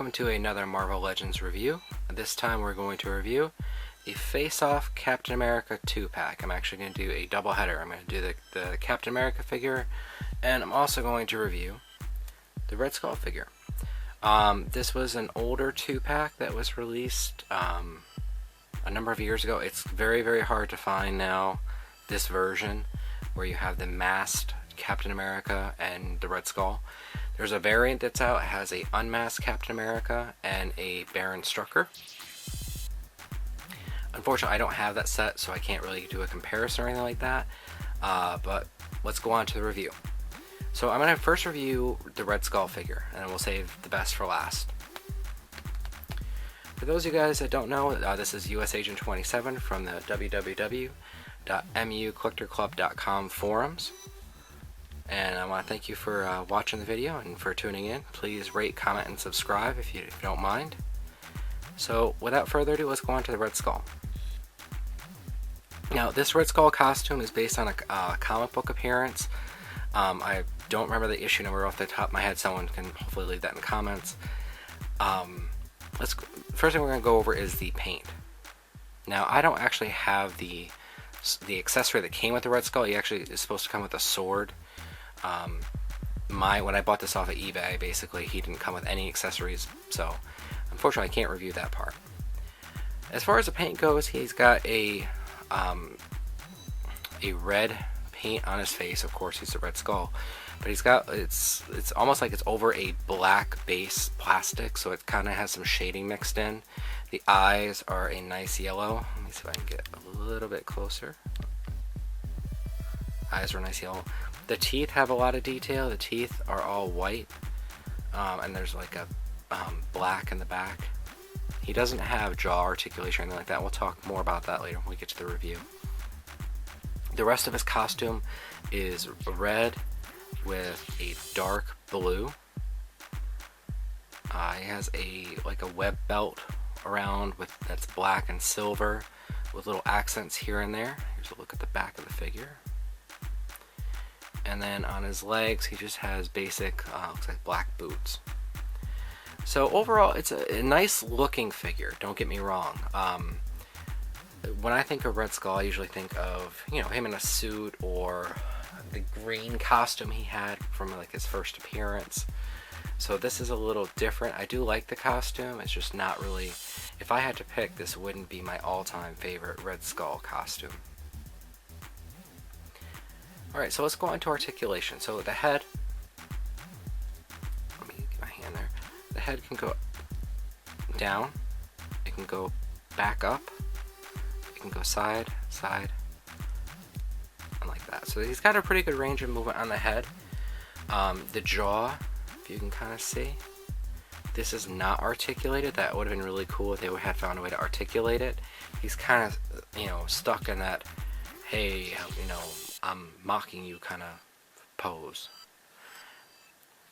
welcome to another Marvel Legends review. This time we're going to review the Face Off Captain America 2-pack. I'm actually going to do a double header. I'm going to do the Captain America figure, and I'm also going to review the Red Skull figure. This was an older 2-pack that was released a number of years ago. It's very, very hard to find now, this version, where you have the masked Captain America and the Red Skull. There's a variant that's out. It has a unmasked Captain America and a Baron Strucker. Unfortunately, I don't have that set, so I can't really do a comparison or anything like that. But let's go on to the review. So I'm going to first review the Red Skull figure, and then we'll save the best for last. For those of you guys that don't know, this is US Agent 27 from the www.mucollectorclub.com forums. And I want to thank you for watching the video and for tuning in. Please rate, comment, and subscribe if you don't mind. So without further ado, let's go on to the Red Skull. Now, this Red Skull costume is based on a comic book appearance. I don't remember the issue number off the top of my head. Someone can hopefully leave that in the comments. First thing we're going to go over is the paint. Now, I don't actually have the accessory that came with the Red Skull. He actually is supposed to come with a sword. When I bought this off of eBay, basically he didn't come with any accessories, so unfortunately I can't review that part. As far as the paint goes, he's got a red paint on his face. Of course, he's the Red Skull, but he's got it's almost like it's over a black base plastic, so it kind of has some shading mixed in. The eyes are a nice yellow. Let me see if I can get a little bit closer. Eyes are a nice yellow. The teeth have a lot of detail. The teeth are all white, and there's like a black in the back. He doesn't have jaw articulation or anything like that. We'll talk more about that later when we get to the review. The rest of his costume is red with a dark blue. He has a web belt around that's black and silver with little accents here and there. Here's a look at the back of the figure. And then on his legs, he just has basic, looks like black boots. So overall, it's a nice looking figure, don't get me wrong. When I think of Red Skull, I usually think of, him in a suit or the green costume he had from his first appearance. So this is a little different. I do like the costume, it's just not really, if I had to pick, this wouldn't be my all-time favorite Red Skull costume. Alright, so let's go on to articulation. So the head, let me get my hand there. The head can go down, it can go back up, it can go side, side, and like that. So he's got a pretty good range of movement on the head. The jaw, if you can kind of see, this is not articulated. That would have been really cool if they had found a way to articulate it. He's kind of, stuck in that, hey, I'm mocking you kind of pose.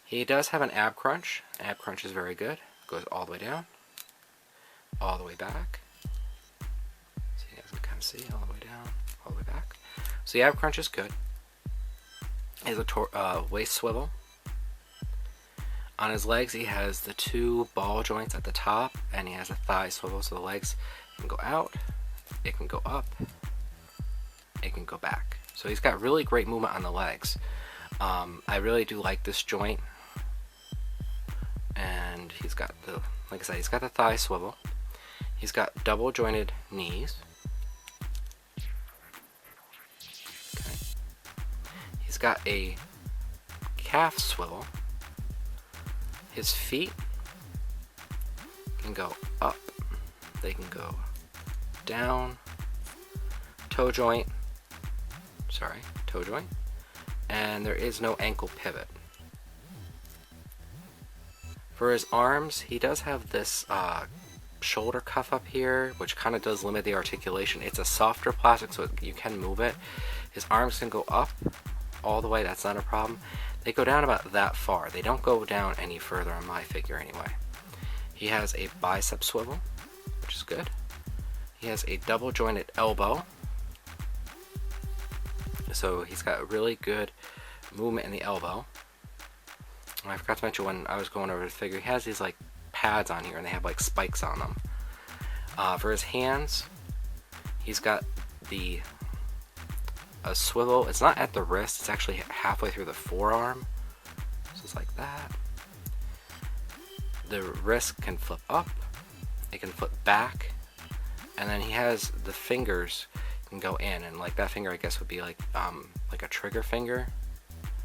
He does have an ab crunch. Ab crunch is very good. Goes all the way down, all the way back. So you guys can kind of see all the way down, all the way back. So the ab crunch is good. He has a waist swivel. On his legs, he has the two ball joints at the top, and he has a thigh swivel. So the legs can go out, it can go up, it can go back. So he's got really great movement on the legs. I really do like this joint. And he's got like I said, he's got the thigh swivel. He's got double jointed knees. Okay. He's got a calf swivel. His feet can go up. They can go down. Toe joint. And there is no ankle pivot. For his arms, he does have this shoulder cuff up here, which kind of does limit the articulation. It's a softer plastic, so you can move it. His arms can go up all the way, that's not a problem. They go down about that far. They don't go down any further on my figure anyway. He has a bicep swivel, which is good. He has a double jointed elbow. So he's got really good movement in the elbow. And I forgot to mention when I was going over the figure, he has these pads on here, and they have like spikes on them. For his hands, he's got a swivel. It's not at the wrist, it's actually halfway through the forearm. So it's like that. The wrist can flip up, it can flip back, and then he has the fingers can go in, and like that finger I guess would be like a trigger finger,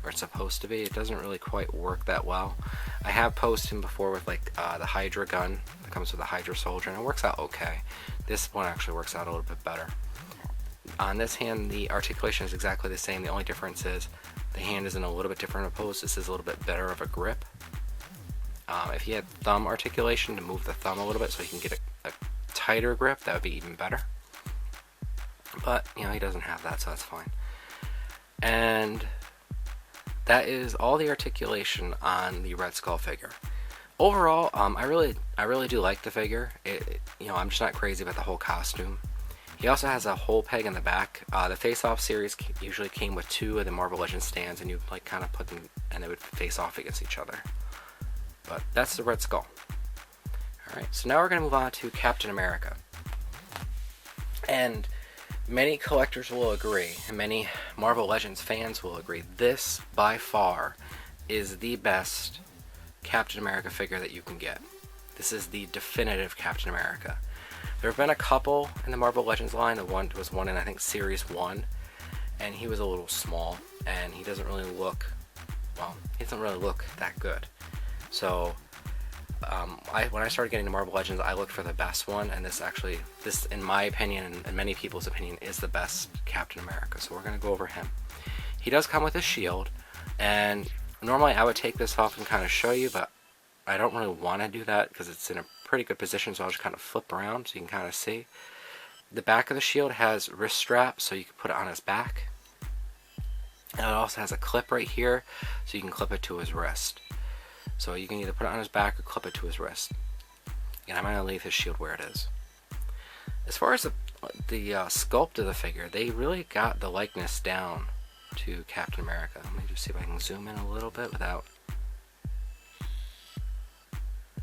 or it's supposed to be. It doesn't really quite work that well. I have posed him before with like the Hydra gun that comes with the Hydra Soldier, and it works out okay. This one actually works out a little bit better. On this hand, the articulation is exactly the same. The only difference is the hand is in a little bit different of a pose. This is a little bit better of a grip. If he had thumb articulation, to move the thumb a little bit so he can get a tighter grip, that would be even better. But, you know, he doesn't have that, so that's fine. And that is all the articulation on the Red Skull figure. Overall, I really do like the figure. You know, I'm just not crazy about the whole costume. He also has a hole peg in the back. The Face Off series usually came with 2 of the Marvel Legends stands, and you like kind of put them, and they would face off against each other. But that's the Red Skull. Alright, so now we're going to move on to Captain America. And many collectors will agree, and many Marvel Legends fans will agree, this, by far, is the best Captain America figure that you can get. This is the definitive Captain America. There have been a couple in the Marvel Legends line. The one was one in, I think, Series 1, and he was a little small, and he doesn't really look, well, he doesn't really look that good. So, when I started getting to Marvel Legends, I looked for the best one, and this, in my opinion, and many people's opinion, is the best Captain America. So we're going to go over him. He does come with a shield, and normally I would take this off and kind of show you, but I don't really want to do that because it's in a pretty good position, so I'll just kind of flip around so you can kind of see. The back of the shield has wrist straps, so you can put it on his back. And it also has a clip right here, so you can clip it to his wrist. So you can either put it on his back or clip it to his wrist. And I'm going to leave his shield where it is. As far as the sculpt of the figure, they really got the likeness down to Captain America. Let me just see if I can zoom in a little bit without...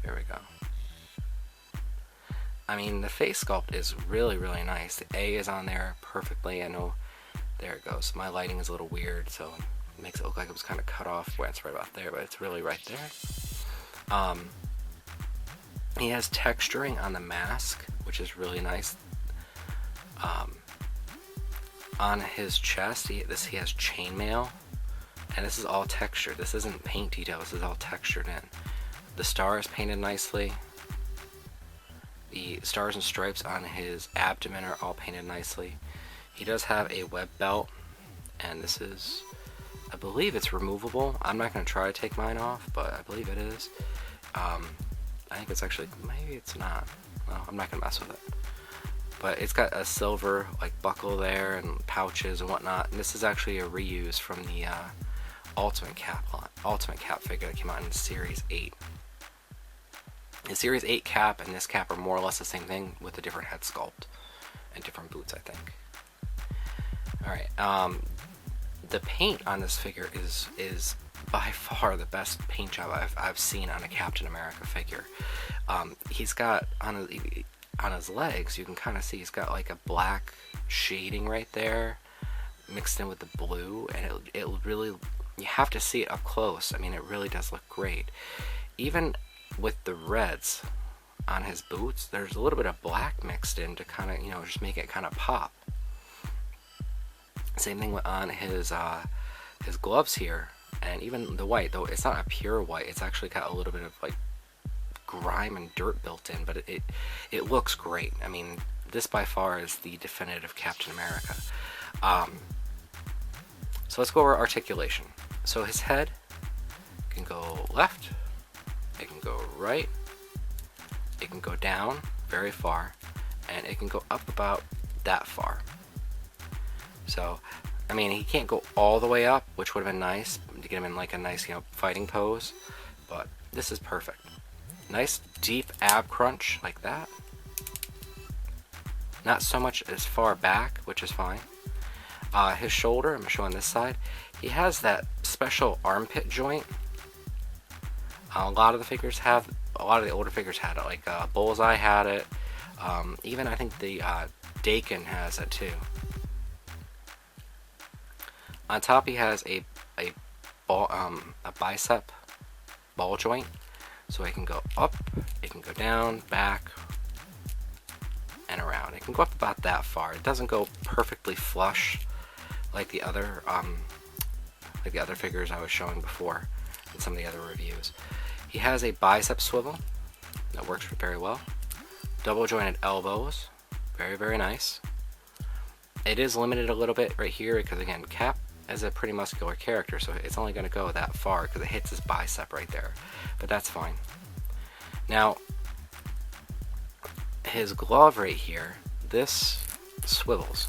There we go. I mean, the face sculpt is really, really nice. The A is on there perfectly. I know, there it goes. My lighting is a little weird, so it makes it look like it was kind of cut off where it's right about there, but it's really right there. He has texturing on the mask, which is really nice. On his chest, he has chainmail, and this is all textured. This isn't paint detail, this is all textured in. The star is painted nicely. The stars and stripes on his abdomen are all painted nicely. He does have a web belt, and this is, I believe it's removable. I'm not going to try to take mine off, but I believe it is. I think it's actually, maybe it's not. Well, I'm not going to mess with it. But it's got a silver like buckle there and pouches and whatnot. And this is actually a reuse from the Ultimate Cap figure that came out in Series 8. The Series 8 cap and this cap are more or less the same thing with a different head sculpt and different boots, I think. Alright, the paint on this figure is by far the best paint job I've seen on a Captain America figure. He's got, on his legs, you can kind of see he's got like a black shading right there mixed in with the blue, and it really, you have to see it up close. I mean, it really does look great. Even with the reds on his boots, there's a little bit of black mixed in to kind of, you know, just make it kind of pop. Same thing on his gloves here, and even the white, though it's not a pure white, it's actually got a little bit of like grime and dirt built in, but it looks great. I mean, this by far is the definitive Captain America. So let's go over articulation. So his head can go left, it can go right, it can go down very far, and it can go up about that far. So, I mean, he can't go all the way up, which would have been nice to get him in like a nice, you know, fighting pose, but this is perfect. Nice deep ab crunch like that. Not so much as far back, which is fine. His shoulder, I'm showing this side, he has that special armpit joint. A lot of the figures have a lot of the older figures had it, like Bullseye had it. Even I think the Dakin has it too. On top he has a bicep ball joint, so it can go up, it can go down, back, and around. It can go up about that far. It doesn't go perfectly flush like the other figures I was showing before in some of the other reviews. He has a bicep swivel that works very well. Double jointed elbows, very, very nice. It is limited a little bit right here because, again, Cap is a pretty muscular character, so it's only going to go that far because it hits his bicep right there, but that's fine. Now, his glove right here, this swivels,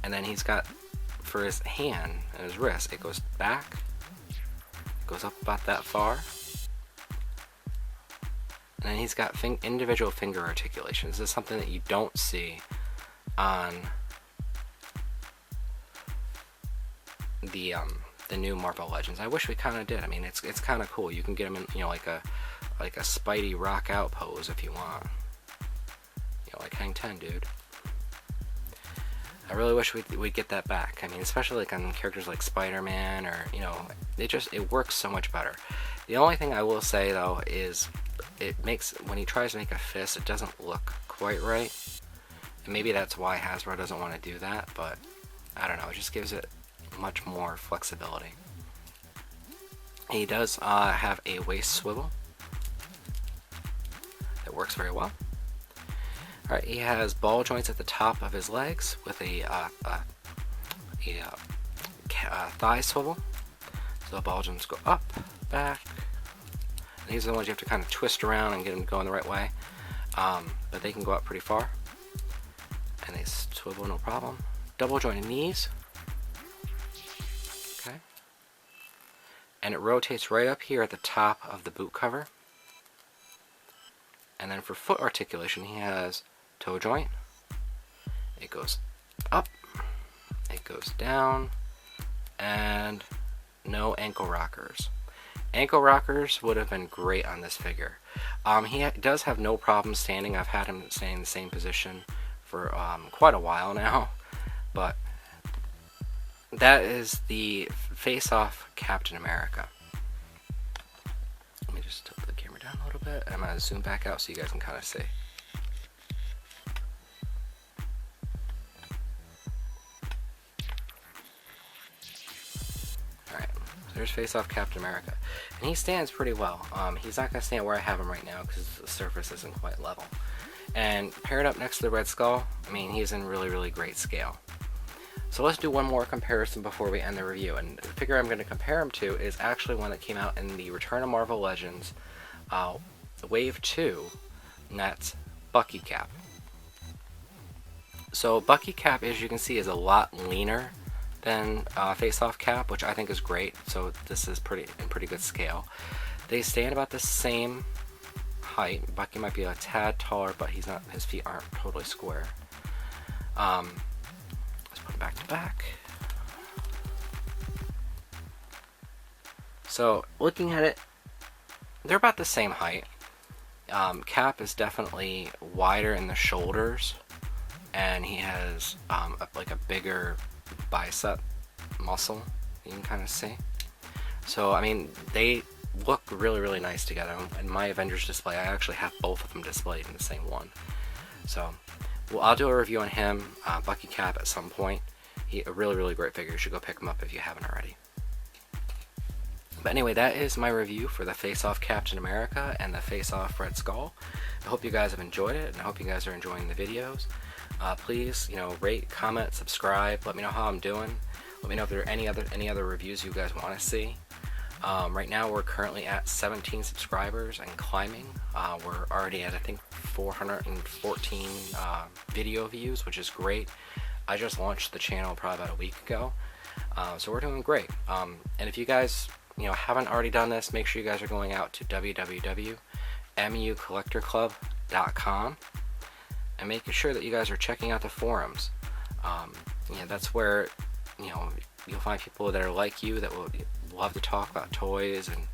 and then he's got, for his hand and his wrist, it goes back, goes up about that far, and then he's got individual finger articulations. This is something that you don't see on the new Marvel Legends. I wish we kind of did. I mean, it's kind of cool. You can get him in, like a Spidey rock out pose if you want. Like Hang 10, dude. I really wish we'd get that back. I mean, especially like on characters like Spider-Man, or it works so much better. The only thing I will say though is when he tries to make a fist, it doesn't look quite right. And maybe that's why Hasbro doesn't want to do that, but I don't know. It just gives it much more flexibility. He does have a waist swivel that works very well. Alright, he has ball joints at the top of his legs with a thigh swivel. So the ball joints go up, back. And these are the ones you have to kind of twist around and get them going the right way. But they can go up pretty far. And they swivel no problem. Double jointed knees. Okay. And it rotates right up here at the top of the boot cover. And then for foot articulation, he has toe joint. It goes up, it goes down, and no ankle rockers. Ankle rockers would have been great on this figure. He does have no problem standing. I've had him staying in the same position for quite a while now, but that is the face-off Captain America. Let me just tilt the camera down a little bit. I'm going to zoom back out so you guys can kind of see. Alright, so there's face-off Captain America. And he stands pretty well. He's not going to stand where I have him right now because the surface isn't quite level. And paired up next to the Red Skull, I mean, he's in really, really great scale. So let's do one more comparison before we end the review. And the figure I'm going to compare him to is actually one that came out in the Return of Marvel Legends Wave 2, and that's Bucky Cap. So Bucky Cap, as you can see, is a lot leaner than Face-Off Cap, which I think is great. So this is in pretty good scale. They stand about the same height. Bucky might be a tad taller, but he's not. His feet aren't totally square. Let's put them back to back. So looking at it, they're about the same height. Cap is definitely wider in the shoulders, and he has like a bigger bicep muscle, you can kind of see. So I mean, they look really, really nice together. In my Avengers display, I actually have both of them displayed in the same one. So well, I'll do a review on him, Bucky Cap, at some point. A really, really great figure. You should go pick him up if you haven't already. But anyway, that is my review for the Face-Off Captain America and the Face-Off Red Skull. I hope you guys have enjoyed it, and I hope you guys are enjoying the videos. Please, rate, comment, subscribe. Let me know how I'm doing. Let me know if there are any other reviews you guys want to see. Right now, we're currently at 17 subscribers and climbing. We're already at, I think, 414 video views, which is great. I just launched the channel probably about a week ago, so we're doing great. And if you guys haven't already done this, make sure you guys are going out to www.mucollectorclub.com and making sure that you guys are checking out the forums. That's where you'll find people that are like you, that will love to talk about toys and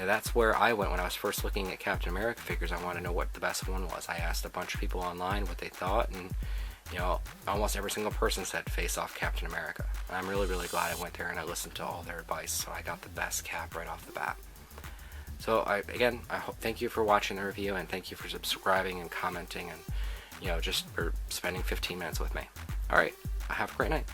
that's where I went when I was first looking at Captain America figures. I wanted to know what the best one was. I asked a bunch of people online what they thought, and almost every single person said Face Off Captain America. And I'm really, really glad I went there and I listened to all their advice, so I got the best cap right off the bat. So thank you for watching the review, and thank you for subscribing and commenting, and just for spending 15 minutes with me. All right, have a great night.